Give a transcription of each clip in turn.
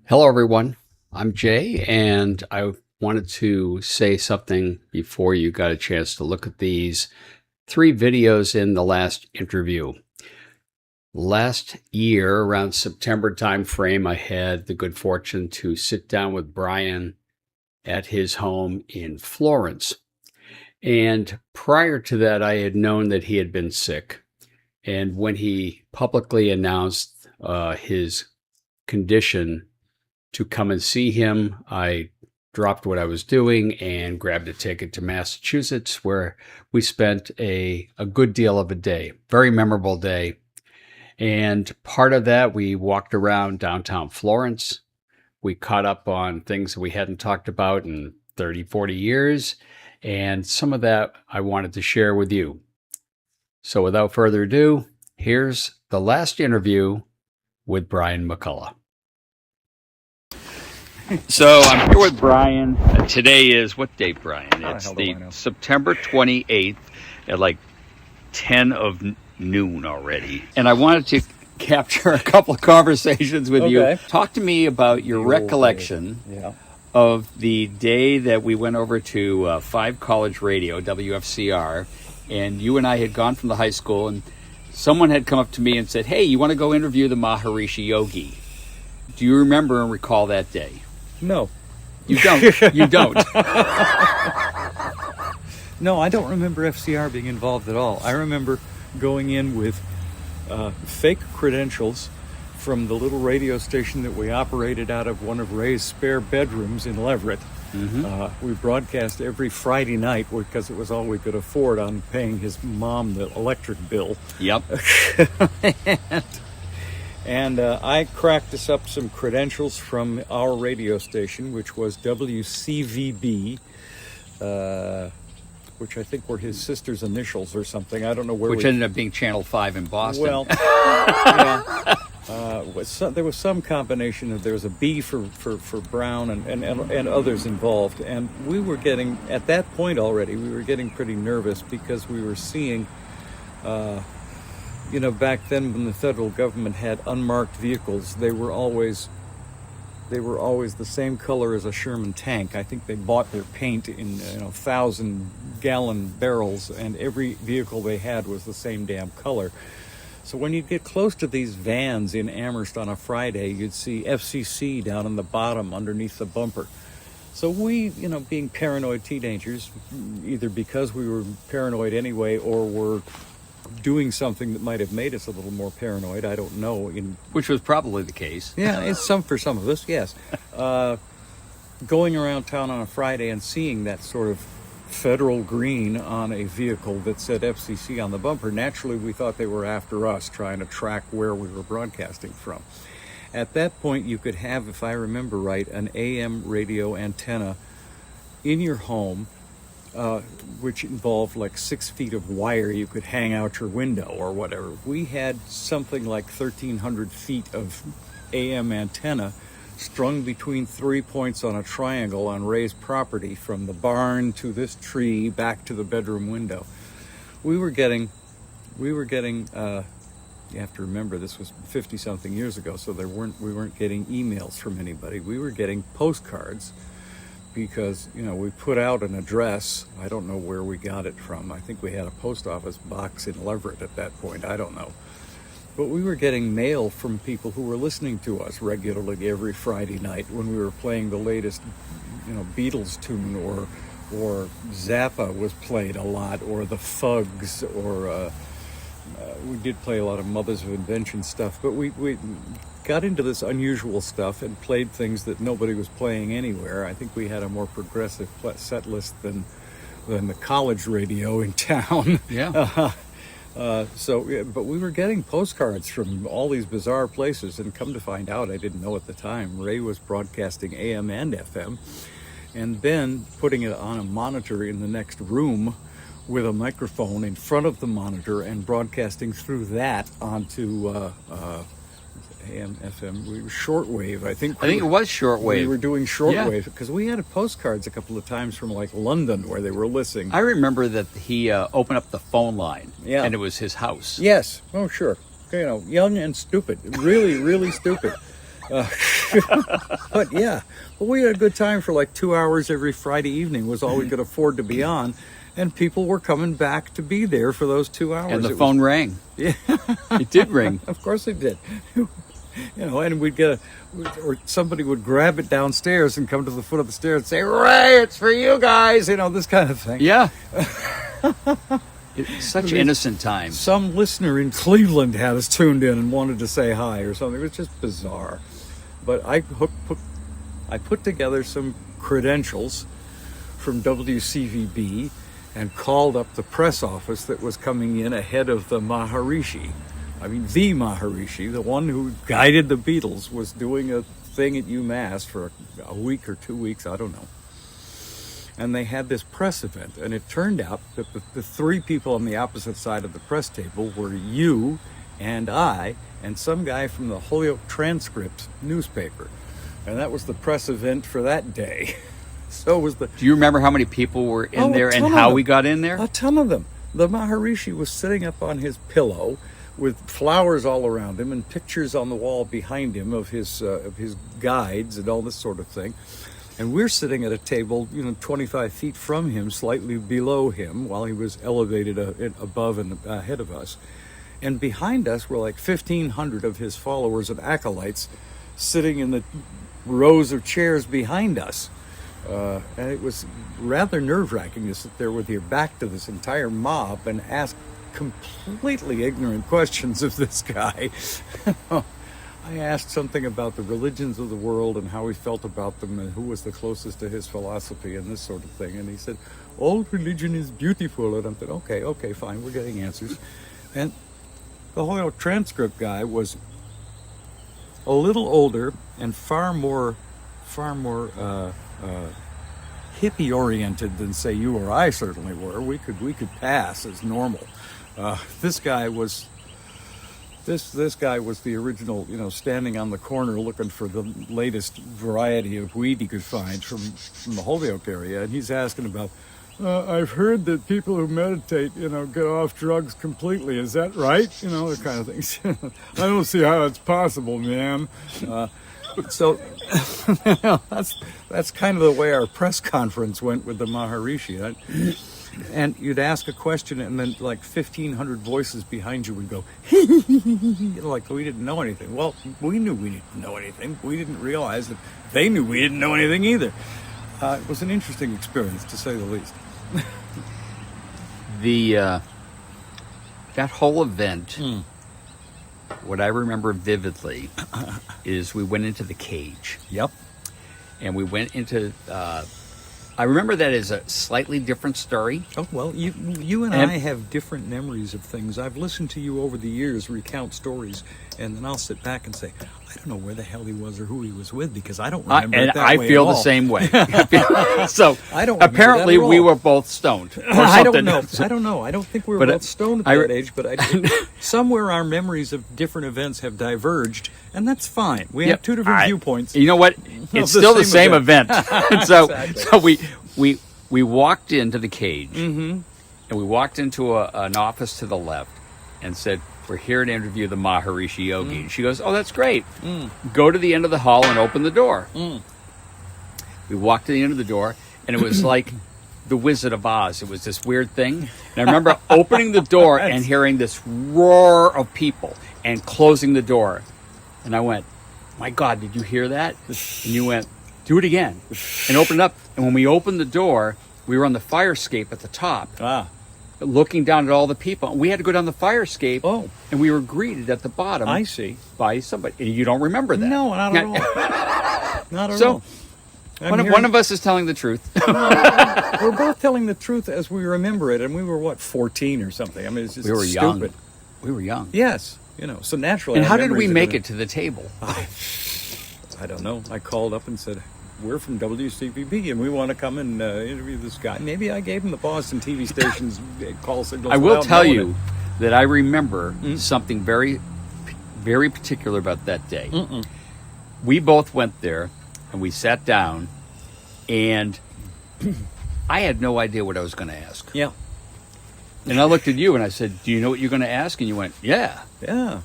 Hello, everyone. I'm Jay, and I wanted to say something before you got a chance to look at these three videos in the last interview. Last year, around September timeframe, I had the good fortune to sit down with Brian at his home in Florence. And prior to that, I had known that he had been sick. And when he publicly announced his condition to come and see him, I dropped what I was doing and grabbed a ticket to Massachusetts, where we spent a good deal of a day, very memorable day. And part of that, we walked around downtown Florence. We caught up on things that we hadn't talked about in 30, 40 years. And some of that I wanted to share with you. So without further ado, here's the last interview with Brian McCullough. So I'm here with Brian. Today is what date, Brian? It's the September 28th at like 10 of noon already. And I wanted to capture a couple of conversations with you. Talk to me about your recollection of the day that we went over to 5 College Radio, WFCR, and you and I had gone from the high school, and someone had come up to me and said, "Hey, you want to go interview the Maharishi Yogi?" Do you remember and recall that day? No. You don't? You don't? No, I don't remember FCR being involved at all. I remember going in with fake credentials from the little radio station that we operated out of one of Ray's spare bedrooms in Leverett. Mm-hmm. We broadcast every Friday night because it was all we could afford on paying his mom the electric bill. Yep. And I cracked us up some credentials from our radio station, which was WCVB, which I think were his sister's initials or something. I don't know where. Which ended up being Channel 5 in Boston. Well, yeah. There was some combination of, there was a B for Brown and others involved. And we were getting, at that point already, we were getting pretty nervous because we were seeing... back then when the federal government had unmarked vehicles, they were always the same color as a Sherman tank. I think they bought their paint in 1,000-gallon barrels, and every vehicle they had was the same damn color. So when you'd get close to these vans in Amherst on a Friday, you'd see FCC down in the bottom underneath the bumper. So we, being paranoid teenagers, either because we were paranoid anyway or were doing something that might have made us a little more paranoid, I don't know. Which was probably the case. Yeah, it's for some of us, yes. Going around town on a Friday and seeing that sort of federal green on a vehicle that said FCC on the bumper, naturally we thought they were after us, trying to track where we were broadcasting from. At that point, you could have, if I remember right, an AM radio antenna in your home, which involved like 6 feet of wire you could hang out your window or whatever. We had something like 1,300 feet of AM antenna strung between 3 points on a triangle on Ray's property, from the barn to this tree back to the bedroom window. We were getting, you have to remember this was 50-something years ago, so we weren't getting emails from anybody. We were getting postcards, because, we put out an address. I don't know where we got it from. I think we had a post office box in Leverett at that point. I don't know. But we were getting mail from people who were listening to us regularly every Friday night when we were playing the latest, Beatles tune, or Zappa was played a lot, or the Fugs, or we did play a lot of Mothers of Invention stuff. But we got into this unusual stuff and played things that nobody was playing anywhere. I think we had a more progressive set list than the college radio in town. Yeah. But we were getting postcards from all these bizarre places, and come to find out, I didn't know at the time, Ray was broadcasting AM and FM, and then putting it on a monitor in the next room with a microphone in front of the monitor and broadcasting through that onto AM, FM, shortwave. I think it was shortwave. We were doing shortwave because we had postcards a couple of times from like London where they were listening. I remember that he opened up the phone line, and it was his house. Yes. Oh, sure. Young and stupid. Really, really stupid. But yeah, we had a good time for like 2 hours every Friday evening was all we could afford to be on. And people were coming back to be there for those 2 hours. And the phone rang. Yeah. It did ring. Of course it did. And we'd or somebody would grab it downstairs and come to the foot of the stairs and say, "Ray, it's for you guys," this kind of thing. Yeah. It's such innocent times. Some listener in Cleveland had us tuned in and wanted to say hi or something. It was just bizarre. But I put together some credentials from WCVB and called up the press office that was coming in ahead of the Maharishi. I mean, the Maharishi, the one who guided the Beatles, was doing a thing at UMass for a week or 2 weeks, I don't know. And they had this press event, and it turned out that the three people on the opposite side of the press table were you and I and some guy from the Holyoke Transcript newspaper. And that was the press event for that day. So was the... Do you remember how many people were in there and how we got in there? A ton of them. The Maharishi was sitting up on his pillow with flowers all around him and pictures on the wall behind him of his guides and all this sort of thing. And we're sitting at a table, 25 feet from him, slightly below him, while he was elevated above and ahead of us. And behind us were like 1,500 of his followers and acolytes sitting in the rows of chairs behind us. And it was rather nerve-wracking to sit there with your back to this entire mob and ask completely ignorant questions of this guy. I asked something about the religions of the world and how he felt about them and who was the closest to his philosophy and this sort of thing. And he said, "All religion is beautiful." And I said, okay, fine, we're getting answers. And the Holyoke Transcript guy was a little older and far more hippie-oriented than, say, you or I certainly were. We could pass as normal. This guy was the original, standing on the corner looking for the latest variety of weed he could find from the Holyoke area, and he's asking about, "I've heard that people who meditate, get off drugs completely. Is that right?" The kind of things. "I don't see how that's possible, man." So that's kind of the way our press conference went with the Maharishi. And you'd ask a question, and then like 1,500 voices behind you would go, like we didn't know anything. Well, we knew we didn't know anything. We didn't realize that they knew we didn't know anything either. It was an interesting experience, to say the least. That whole event, what I remember vividly is we went into the cage. Yep. And we went into... I remember that as a slightly different story. Oh, well, you and I have different memories of things. I've listened to you over the years recount stories, and then I'll sit back and say, I don't know where the hell he was or who he was with, because I don't remember it that way. And I feel the same way. So I don't apparently we were both stoned. Or I don't know. I don't think we were both stoned at that age, but somewhere our memories of different events have diverged, and that's fine. We have two different viewpoints. You know what? It's still the same event. So we walked into the cage, and we walked into an office to the left and said, "We're here to interview the Maharishi Yogi." And she goes, "Oh, that's great. Go to the end of the hall and open the door." We walked to the end of the door, and it was like the Wizard of Oz. It was this weird thing. And I remember opening the door and hearing this roar of people and closing the door. And I went, "My God, did you hear that?" And you went, "Do it again." And opened up. And when we opened the door, we were on the fire escape at the top. Looking down at all the people. We had to go down the fire escape. And we were greeted at the bottom. I see. By somebody. And you don't remember that. No, not at all. Not at all. One of us is telling the truth. We're both telling the truth as we remember it. And we were, 14 or something? I mean, it's just we were stupid. Young. We were young. Yes. So naturally. And how did we make it to the table? I don't know. I called up and said, "We're from WCVB and we want to come and interview this guy." Maybe I gave him the Boston TV station's call signals. I will tell you that I remember something very, very particular about that day. We both went there and we sat down, and I had no idea what I was going to ask. Yeah. And I looked at you and I said, "Do you know what you're going to ask?" And you went, "Yeah." Yeah.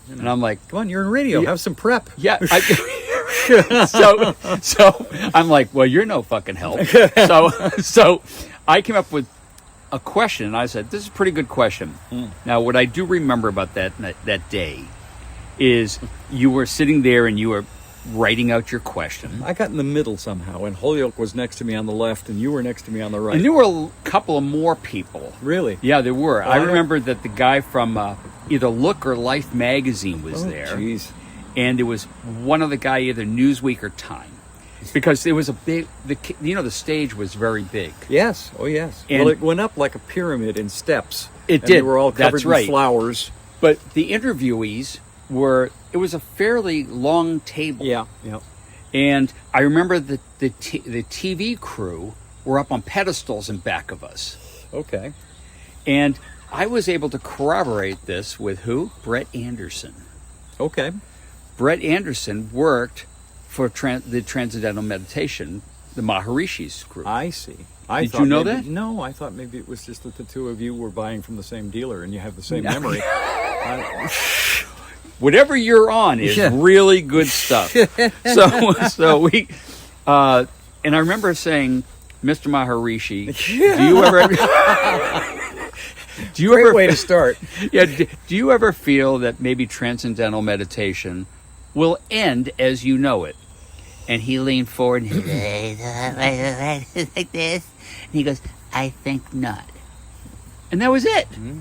And I'm like, "Come on, you're in radio. Have some prep." Yeah. So I'm like, well, you're no fucking help. So I came up with a question, and I said, this is a pretty good question. Now, what I do remember about that day is you were sitting there and you were writing out your question. I got in the middle somehow, and Holyoke was next to me on the left, and you were next to me on the right. And there were a couple of more people. Really? Yeah, there were. Oh, I remember that the guy from either Look or Life magazine was Oh, there. jeez. And there was one other guy, either Newsweek or Time. Because it was a big, the stage was very big. Yes. Oh, yes. And well, it went up like a pyramid in steps. It and did. They were all covered That's right. in flowers. But the interviewees it was a fairly long table. Yeah. Yeah. And I remember the TV crew were up on pedestals in back of us. Okay. And I was able to corroborate this with who? Brett Anderson. Okay. Brett Anderson worked for the Transcendental Meditation, the Maharishi's group. I see. Did you know that? No, I thought maybe it was just that the two of you were buying from the same dealer and you have the same memory. Whatever you're on is really good stuff. So we, and I remember saying, Mr. Maharishi, do you Great ever way to start. Yeah, do you ever feel that maybe transcendental meditation will end as you know it? And he leaned forward and he like this, and he goes, I think not. And that was it. Mm-hmm.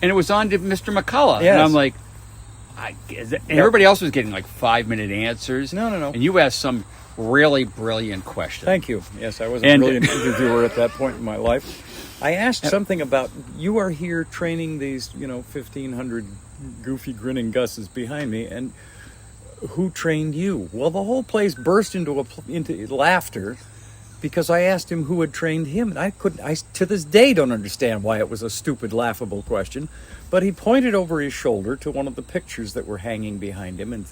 And it was on to Mr. McCullough. Yes. And I'm like, and everybody else was getting like 5-minute answers. No. And you asked some really brilliant question. Thank you. Yes, I was a brilliant interviewer at that point in my life. I asked something about, you are here training these, 1,500 goofy grinning Gus's behind me, and who trained you? Well, the whole place burst into laughter because I asked him who had trained him, and I to this day don't understand why it was a stupid, laughable question. But he pointed over his shoulder to one of the pictures that were hanging behind him, and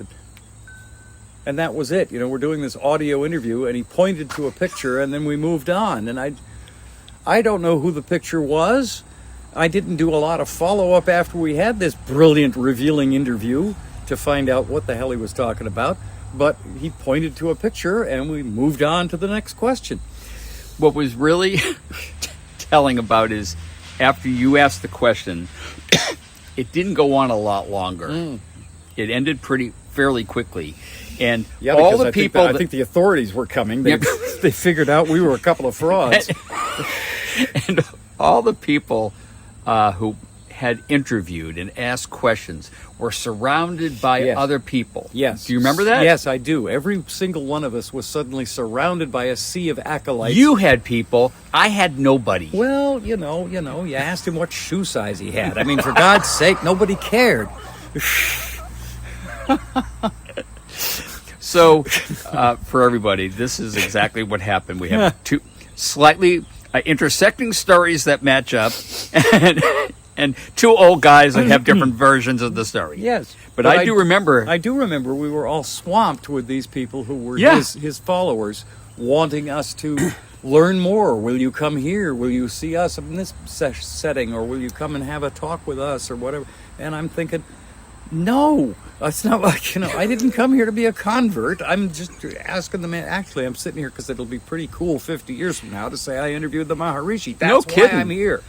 that was it. We're doing this audio interview, and he pointed to a picture, and then we moved on. And I don't know who the picture was. I didn't do a lot of follow-up after we had this brilliant, revealing interview to find out what the hell he was talking about. But he pointed to a picture, and we moved on to the next question. What was really telling about is after you asked the question, it didn't go on a lot longer. It ended fairly quickly. And all the people... I think the authorities were coming. They figured out we were a couple of frauds. And all the people who had interviewed and asked questions were surrounded by other people. Yes. Do you remember that? Yes, I do. Every single one of us was suddenly surrounded by a sea of acolytes. You had people. I had nobody. Well, you asked him what shoe size he had. I mean, for God's sake, nobody cared. So, for everybody, this is exactly what happened. We have two slightly intersecting stories that match up, and two old guys that have different versions of the story. Yes. But I do remember... I do remember we were all swamped with these people who were his followers, wanting us to learn more. Will you come here? Will you see us in this setting? Or will you come and have a talk with us or whatever? And I'm thinking... No, it's not like, I didn't come here to be a convert. I'm just asking the man. Actually, I'm sitting here because it'll be pretty cool 50 years from now to say I interviewed the Maharishi. That's why I'm here.